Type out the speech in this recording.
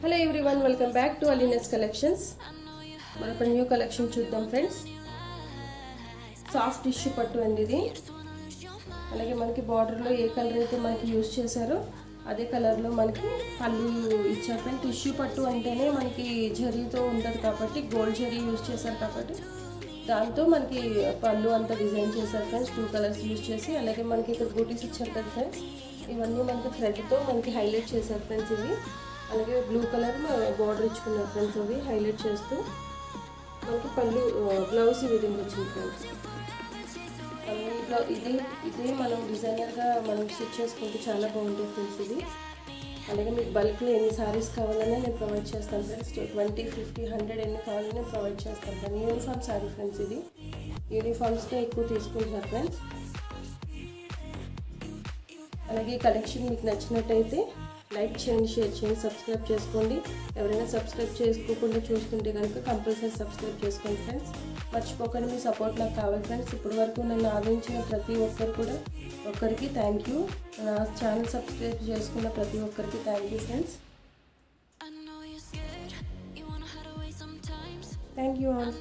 Hello everyone, welcome back to Alina's Collections. మనకు new collection చూద్దాం friends. Soft tissue పట్టు అండి ఇది. అలాగే మనకి బార్డర్ లో ఏ కలర్ అయితే మనకి యూస్ చేశారో అదే కలర్ లో మనకి పళ్ళు ఇచ్చారు ఫ్రెండ్స్. టిష్యూ పట్టు అంటేనే మనకి జరీతో ఉంటది కాబట్టి గోల్డ్ జరీ యూస్ చేశారు కాబట్టి దాంతో మనకి పళ్ళు అంతా డిజైన్ చేశారు ఫ్రెండ్స్. 2 కలర్స్ యూస్ చేసి అలాగే మనకి ఇక్కడ బూటీస్ ఇచ్చారు కదా ఫ్రెండ్స్. ఇవన్నీ మనకి థ్రెడ్ తో మనకి హైలైట్ చేశారు ఫ్రెండ్స్. ఇవి అలాగే బ్లూ కలర్ బార్డర్ ఇచ్చుకున్నారు ఫ్రెండ్స్. అవి హైలైట్ చేస్తూ మనకి పళ్ళు బ్లౌజ్ ఈ విధంగా వచ్చింది ఫ్రెండ్స్. ఇదే మనం డిజైనర్గా మనం స్టిచ్ చేసుకుంటే చాలా బాగుంటుంది ఫ్రెండ్స్ ఇది. అలాగే మీకు బల్క్లో ఎన్ని సారీస్ కావాలన్నా నేను ప్రొవైడ్ చేస్తాను ఫ్రెండ్స్. 20, 50, 100 ఎన్ని కావాలన్నా నేను ప్రొవైడ్ చేస్తాను ఫ్రెండ్స్. యూనిఫామ్ సారీ ఫ్రెండ్స్ ఇది. యూనిఫామ్స్గా ఎక్కువ తీసుకుంటున్నారు ఫ్రెండ్స్. అలాగే ఈ కలెక్షన్ మీకు నచ్చినట్టయితే లైక్ చేయండి, షేర్ చేయండి, సబ్స్క్రైబ్ చేసుకోండి. ఎవరైనా సబ్స్క్రైబ్ చేసుకోకుండా చూస్తుంటే కనుక కంపల్సరీ సబ్స్క్రైబ్ చేసుకోండి ఫ్రెండ్స్. మర్చిపోకండి, మీ సపోర్ట్ నాకు కావాలి ఫ్రెండ్స్. ఇప్పటి వరకు నన్ను ఆదరించిన ప్రతి ఒక్కరికి థ్యాంక్ యూ. నా ఛానల్ సబ్స్క్రైబ్ చేసుకున్న ప్రతి ఒక్కరికి thank you friends. Thank you all.